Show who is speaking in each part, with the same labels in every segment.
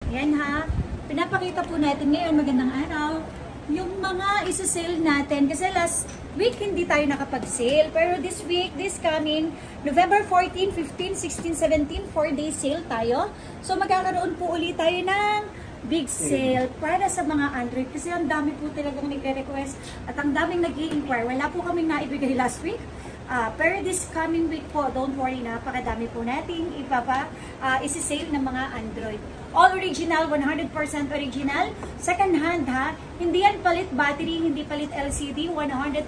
Speaker 1: Ayan ha. Pinapakita po natin ngayon, magandang araw, yung mga isa-sale natin. Kasi last week hindi tayo nakapag-sale. Pero this week, this coming November 14, 15, 16, 17, 4-day sale tayo. So magkakaroon po ulit tayo ng big sale para sa mga Android. Kasi ang dami po talagang nagre-request at ang daming nag-i-inquire. Wala po kaming naibigay last week. Pero this coming week po, don't worry, napakadami po nating isi-sale ng mga Android. All original, 100% original. Second hand ha. Hindi yan palit battery, hindi palit LCD. 100%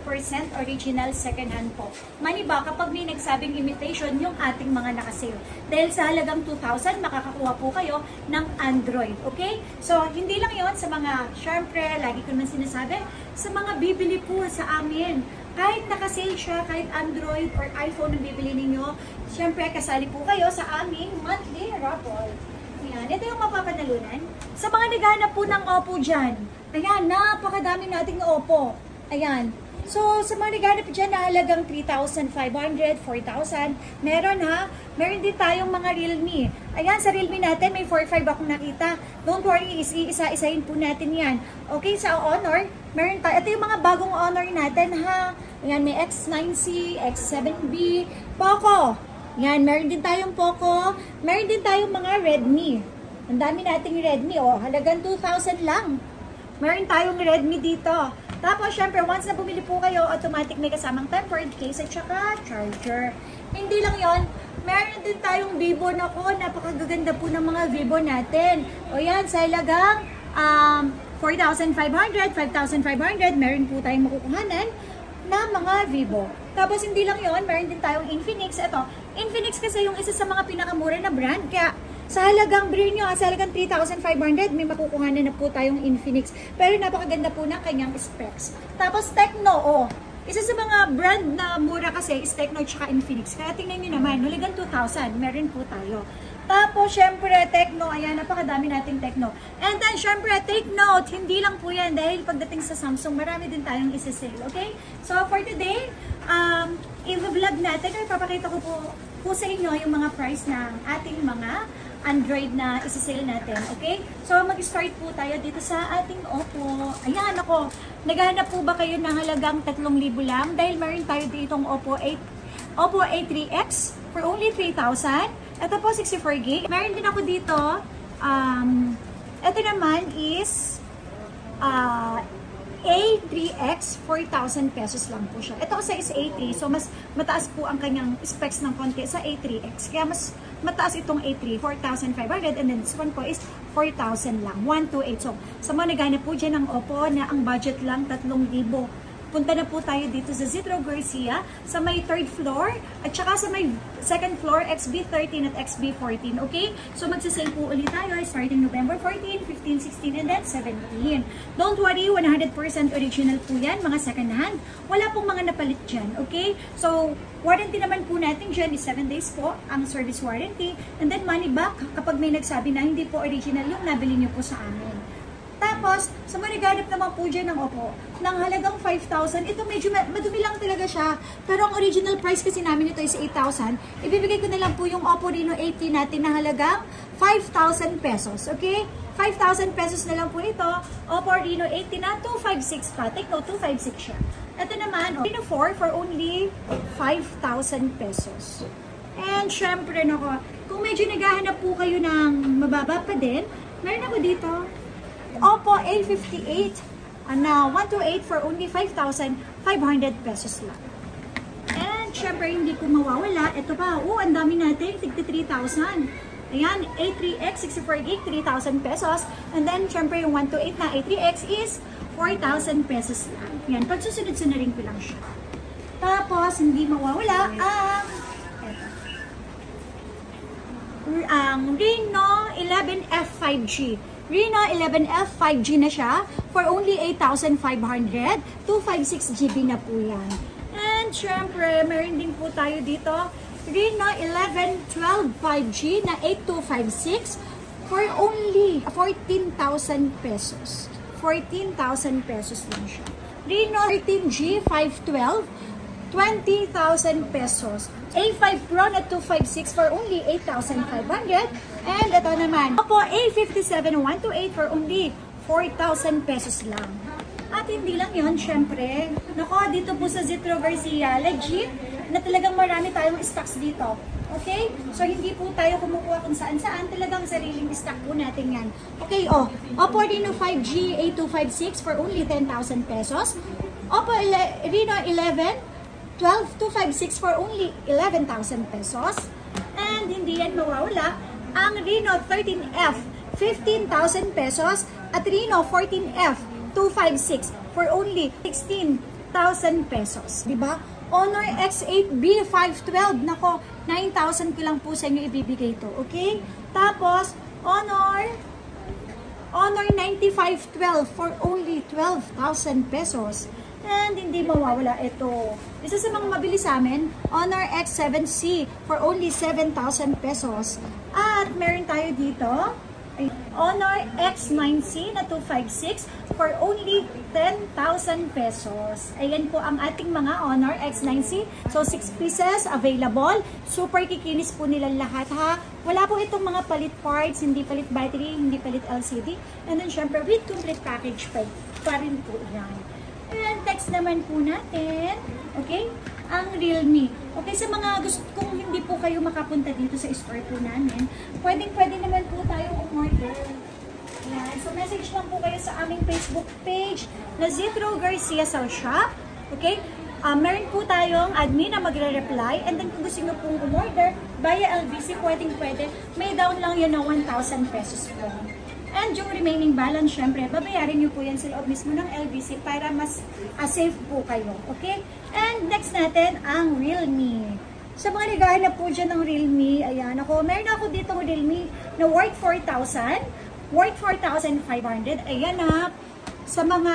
Speaker 1: original second hand po. Maniba, kapag may nagsabing imitation, yung ating mga nakasale. Dahil sa halagang 2,000, makakakuha po kayo ng Android. Okay? So, hindi lang yon sa mga, syempre, lagi ko naman sinasabi, sa mga bibili po sa amin. Kahit nakasale siya, kahit Android or iPhone ang bibili ninyo, syempre, kasali po kayo sa aming monthly raffle. Ayan, ito yung mapapanalunan. Sa mga naghahanap po ng Oppo dyan, ayan, napakadami nating Oppo. Ayan. So, sa mga naghahanap dyan na halagang 3,500, 4,000, meron ha. Meron din tayong mga Realme. Ayan, sa Realme natin, may 4,500 akong nakita. Don't worry, isa-isahin po natin yan. Okay, sa Honor, meron tayo. Ito yung mga bagong Honor natin ha. Ayan, may X9C, X7B, Poco. Yan, meron din tayong Poco. Meron din tayong mga Redmi. Ang dami nating Redmi, oh. Halagang 2,000 lang. Meron tayong Redmi dito. Tapos, syempre, once na bumili po kayo, automatic may kasamang tempered case at saka charger. Hindi lang yon, meron din tayong Vivo. Naku, napakagaganda po ng mga Vivo natin. O yan, sa halagang 4,500, 5,500, meron po tayong makukuhanan na mga Vivo. Tapos hindi lang yon, meron din tayong Infinix. Ito, Infinix kasi yung isa sa mga pinakamura na brand. Kaya sa halagang brand nyo, sa halagang 3,500, may makukuhanan na po tayong Infinix. Pero napakaganda po ng kanyang specs. Tapos Tecno, oh. Isa sa mga brand na mura kasi is Tecno at Infinix. Kaya tingnan nyo naman, halagang 2,000, meron po tayo. Tapos, syempre, Tecno. Ayan, napakadami nating Tecno. And then, syempre, take note, hindi lang po yan. Dahil pagdating sa Samsung, marami din tayong isa-sale. Okay? So, for today, i-vlog natin, or papakita ko po sa inyo yung mga price ng ating mga Android na isa-sale natin. Okay? So, mag-start po tayo dito sa ating Oppo. Ayan, ako. Naghahanap po ba kayo ng halagang 3,000 lang? Dahil meron tayo ditong Oppo A3X for only 3,000. Ito po, 64GB. Meron din ako dito. Ito naman is A3X, 4,000 pesos lang po siya. Ito kasi is A3, so mas mataas po ang kanyang specs ng konti sa A3X. Kaya mas mataas itong A3, 4,500, and then this one po is 4,000 lang, 128. So, sa mga naghanap po dyan ng Oppo na ang budget lang 3,000, punta na po tayo dito sa Zitro Garcia, sa may 3rd floor, at saka sa may 2nd floor, XB13 at XB14, okay? So, magsasale po ulit tayo starting November 14, 15, 16, and then 17. Don't worry, 100% original po yan, mga second hand. Wala pong mga napalit dyan, okay? So, warranty naman po natin dyan is 7 days po, ang service warranty, and then money back kapag may nagsabi na hindi po original yung nabili nyo po sa amin. Tapos, sa mga naghanap naman po dyan ng Oppo, ng halagang 5,000, ito medyo madumi lang talaga siya. Pero ang original price kasi namin ito is 8,000. Ibibigay ko na lang po yung Oppo Reno 80 natin na halagang 5,000 pesos. Okay? 5,000 pesos na lang po ito. Oppo Reno 80 na 256 pa. Take note, 256 siya. Ito naman, Reno 4 for only 5,000 pesos. And syempre, nako, kung medyo naghahanap po kayo ng mababa pa din, meron ako dito. Oppo A58 na 128 for only 5,500 pesos lang. And syempre hindi ko mawawala. Ito pa, ang dami natin, tigti 3,000. Ayan, A3X 64GB, 3,000 pesos. And then syempre yung 128 na A3X is 4,000 pesos lang. Yan, pagsusunod-sunarin ko lang siya. Tapos hindi mawawala ang Reno 11F 5G. Reno 11F 5G na siya for only 8,500. 256GB na po yan. And syempre, meron din po tayo dito Reno 1112 5G na 8256 for only 14,000 pesos. 14,000 pesos lang siya. Reno 13G 512, 20,000 pesos. A5 Pro na 256 for only 8,500. And ito naman, Oppo A57-128 for only 4,000 pesos lang. At hindi lang yun, syempre, nako, dito po sa Zetro Garcia, legit na talagang marami tayong stocks dito. Okay? So, hindi po tayo kumukuha kung saan-saan. Talagang sariling stock po natin yan. Okay, Oppo Reno 5G A256 for only 10,000 pesos. Oppo Reno 11 12256 for only 11,000 pesos. And hindi yan mawawala ang Reno 13F 15,000 pesos at Reno 14F 256 for only 16,000 pesos. Diba? Honor X8B 512. Nako, 9,000 ko lang po sa inyo ibibigay ito. Okay? Tapos, Honor 9512 for only 12,000 pesos. And hindi mawawala ito. Isa sa mga mabilis sa amin, Honor X7C for only 7,000 pesos. At meron tayo dito, Honor X9C na 256 for only 10,000 pesos. Ayan po ang ating mga Honor X9C. So, 6 pieces available. Super kikinis po nila lahat, ha. Wala po itong mga palit parts, hindi palit battery, hindi palit LCD. And then, syempre, with complete package pa rin po yan. And text naman po natin, okay, ang Realme. Okay, sa mga gusto, kung hindi po kayo makapunta dito sa store po namin, pwede naman po tayo umorder. Yan. So, message lang po kayo sa aming Facebook page na Zetro Garcia Cell Shop. Okay? Meron po tayong admin na magre-reply. And then, kung gusto nyo pong umorder via LBC, pwede. May down lang yun ng 1,000 pesos po. And yung remaining balance, syempre, babayarin nyo po yan sa loob mismo ng LBC para mas safe po kayo. Okay? And next natin, ang Realme. Sa mga naghahanap po dyan ng Realme, ayan ako, meron ako dito ng Realme na worth 4,000, worth 4,500. Ayan na. Sa mga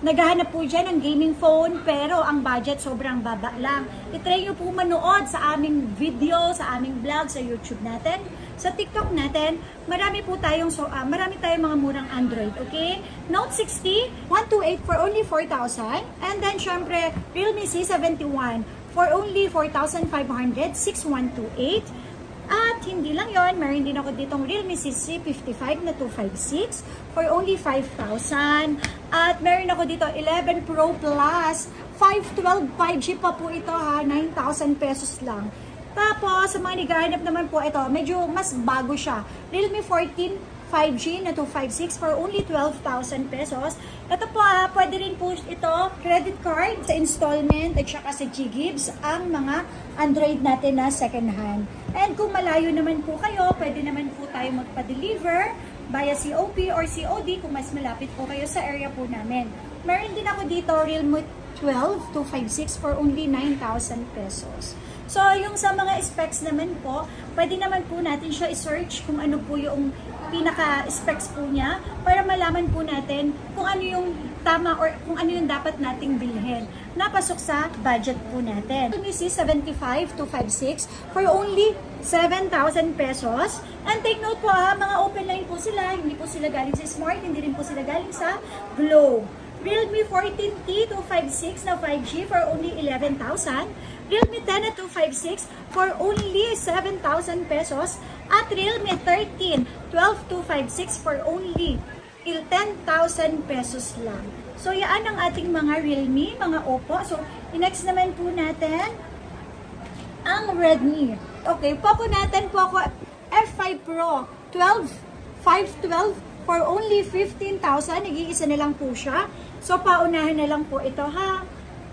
Speaker 1: naghahanap po dyan ng gaming phone, pero ang budget sobrang baba lang. I-try nyo po manood sa aming video, sa aming vlog, sa YouTube natin. Sa TikTok natin, marami tayong mga murang Android, okay? Note 60, 128 for only 4,000. And then, syempre, Realme C71 for only 4,500, 6128. At hindi lang yon, meron din ako ditong Realme CC55 na 256 for only 5,000. At meron ako dito 11 Pro Plus, 512 5G pa po ito, ha, 9,000 pesos lang. Tapos, sa mga naghahanap naman po, ito, medyo mas bago siya. Realme 14 5G na 256 for only 12,000 pesos. Ito po, pwede rin po ito, credit card sa installment at saka sa G-Gibbs, ang mga Android natin na second hand. And kung malayo naman po kayo, pwede naman po tayo magpa-deliver via COP or COD kung mas malapit po kayo sa area po namin. Meron din ako dito, Realme 12 256 for only 9,000 pesos. So, yung sa mga specs naman po, pwede naman po natin siya i-search kung ano po yung pinaka-specs po niya para malaman po natin kung ano yung tama or kung ano yung dapat nating bilhin. Napasok sa budget po natin. Realme C75 256 for only 7,000 pesos. And take note po, mga open line po sila. Hindi po sila galing sa Smart, hindi rin po sila galing sa Glow. Realme 14T 256 na 5G for only 11,000. Realme 10 na 256 for only 7,000 pesos. At Realme 13 12256 for only 10,000 pesos lang. So, yan ang ating mga Realme, mga Oppo. So, next naman po natin ang Redmi. Okay, Poco natin, Poco F5 Pro 512 for only 15,000. Nag-iisa na lang po siya. So, paunahan na lang po ito, ha.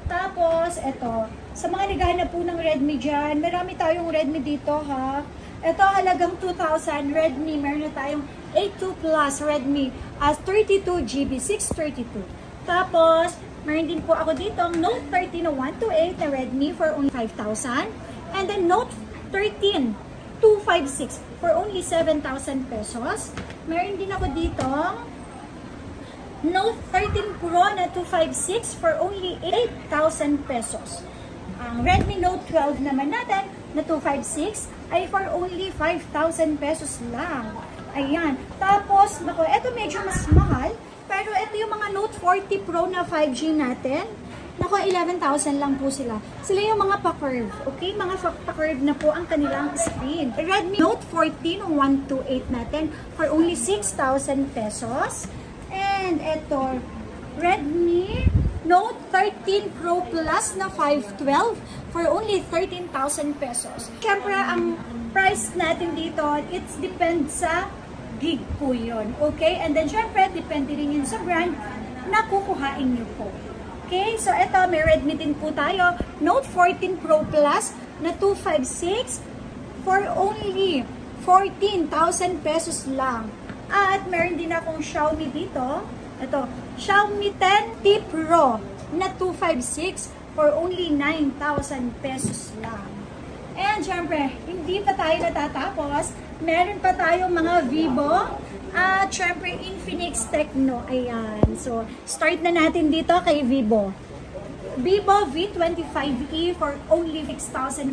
Speaker 1: Tapos, ito. Sa mga naghahanap po ng Redmi dyan, marami tayong Redmi dito, ha. Ito, halagang 2,000 Redmi. Meron na tayong 82 Plus Redmi as 32GB, 632. Tapos, meron din po ako dito ang Note 13 na 128 na Redmi for only 5,000. And then, Note 13 256 for only 7,000 pesos. Meron din ako dito Note 13 Pro na 256 for only 8,000 pesos. Ang Redmi Note 12 naman natin na 256 ay for only 5,000 pesos lang. Ayan. Tapos, ito medyo mas mahal. Pero ito yung mga Note 40 Pro na 5G natin. Naku, 11,000 lang po sila. Sila yung mga pa-curve, okay? Mga pa-curve na po ang kanilang screen. Redmi Note 14 128 natin for only 6,000 pesos. And ito, Redmi Note 13 Pro Plus na 512 for only 13,000 pesos. Siyempre, ang price natin dito, it depends sa gig po yun. Okay? And then, syempre, depende rin yun sa brand na kukuhain nyo po. Okay, so ito, may Redmi din po tayo. Note 14 Pro Plus na 256 for only 14,000 pesos lang. At meron din akong Xiaomi dito. Ito, Xiaomi 10T Pro na 256 for only 9,000 pesos lang. And syempre, hindi pa tayo natatapos. Meron pa tayong mga Vivo. At syempre, Infinix Tecno. Ayan. So, start na natin dito kay Vivo. Vivo V25e for only 6,500.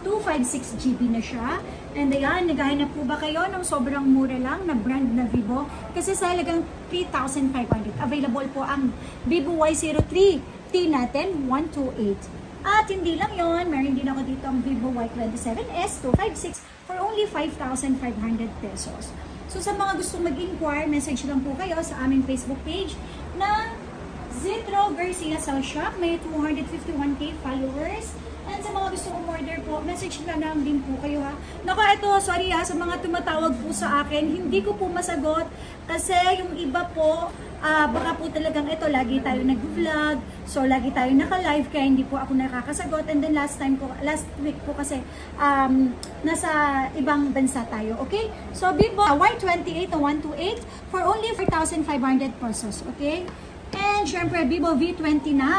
Speaker 1: 256GB na siya. And ayan, naghahanap po ba kayo ng sobrang mura lang na brand na Vivo? Kasi sa halagang 3,500. Available po ang Vivo Y03T natin, 128. At hindi lang yon, meron din ako dito ang Vivo Y27s 256 for only 5,500 pesos. So sa mga gustong mag-inquire, message lang po kayo sa aming Facebook page na Zitro Garcia Cell Shop. May 251k followers. And sa mga gustong umorder po, message lang din po kayo ha. Naku, ito, sorry ha, sa mga tumatawag po sa akin, hindi ko po masagot. Kasi yung iba po, baka po talagang ito, lagi tayo nag-vlog. So, lagi tayo naka-live, kaya hindi po ako nakakasagot. And then last week po kasi, nasa ibang bansa tayo, okay? So, Vivo Y28 na 128 for only 4,500 pesos, okay? And, syempre, Vivo V29.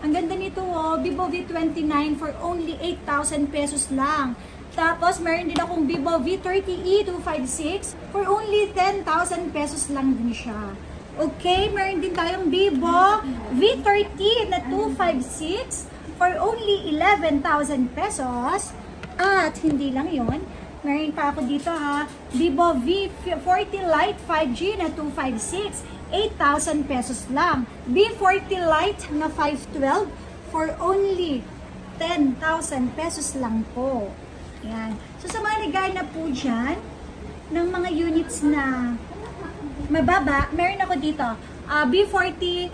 Speaker 1: Ang ganda nito, oh, Vivo V29 for only 8,000 pesos lang. Tapos, meron din akong Vivo V30e 256 for only 10,000 pesos lang din siya. Okay, meron din tayong Vivo V30 na 256 for only 11,000 pesos. At hindi lang yon, meron pa ako dito ha, Vivo V40 Lite 5G na 256, 8,000 pesos lang. V40 Lite na 512 for only 10,000 pesos lang po. Yan. So sa mga naghahanap po dyan ng mga units na mababa, meron ako dito. V40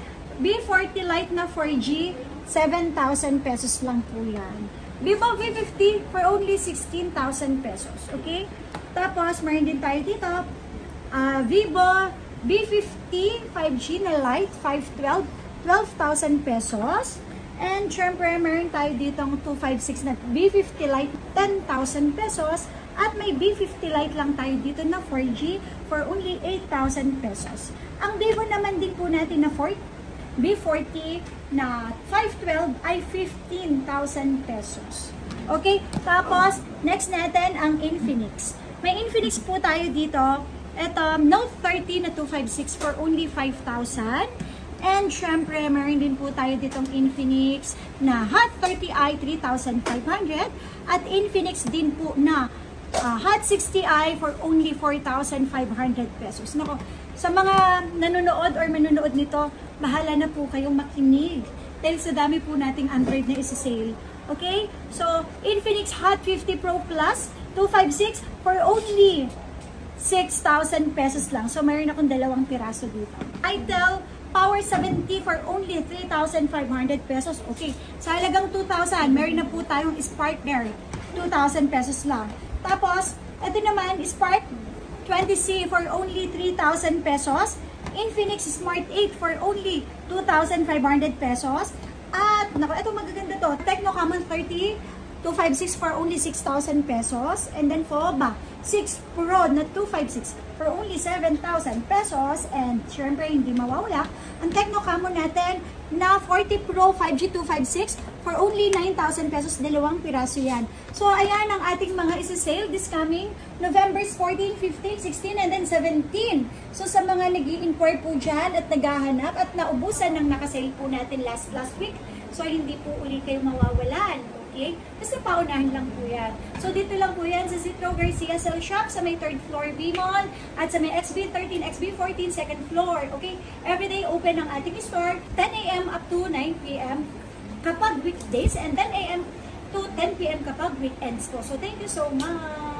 Speaker 1: Lite na 4G, 7,000 pesos lang po yan. Vivo V50 for only 16,000 pesos. Okay? Tapos, meron din tayo dito. Vivo V50 5G na Lite 512, 12,000 pesos. And syempre, meron tayo dito ang 256 na V50 Lite, 10,000 pesos. At may B50 Lite lang tayo dito na 4G for only 8,000 pesos. Ang Vivo naman din po natin na B40 na 512 ay 15,000 pesos. Okay? Tapos, next natin ang Infinix. May Infinix po tayo dito. Ito, Note 30 na 256 for only 5,000. And syempre, meron din po tayo ditong Infinix na Hot 30i 3,500. At Infinix din po na Hot 60i for only 4,500 pesos. Nako, sa mga nanonood or manonood nito, bahala na po kayong makinig. Dahil sa dami po nating Android na isa-sale. Okay? So, Infinix Hot 50 Pro Plus 256 for only 6,000 pesos lang. So, mayroon akong dalawang piraso dito. Itel Power 70 for only 3,500 pesos. Okay. Sa halagang 2,000, meron na po tayong Spark there. 2,000 pesos lang. Tapos, ito naman, Spark 20C for only 3,000 pesos. Infinix Smart 8 for only 2,500 pesos. At, naku, ito magaganda to. Tecno Camon 30 256 for only 6,000 pesos. And then, FOBA 6 Pro na 256 for only 7,000 pesos. And, syempre, hindi mawawala ang Tecno Camon natin na 40 Pro 5G 256 for only 9,000 pesos. Dalawang piraso yan. So, ayan ang ating mga isa-sale this coming November 14, 15, 16, and then 17. So, sa mga nag-i-inquire po dyan at naghahanap at naubusan ng nakasale po natin last week, so hindi po ulit kayo mawawalan. Daigdig. Basta paunahan lang po yan. So dito lang po yan sa Citro Garcia Cell Shop sa may 3rd floor B-Mall at sa may XB13, XB14, 2nd floor. Okay? Everyday open ang ating store, 10 a.m. up to 9 p.m. kapag weekdays and 10 a.m. to 10 p.m. kapag weekends po. So thank you so much!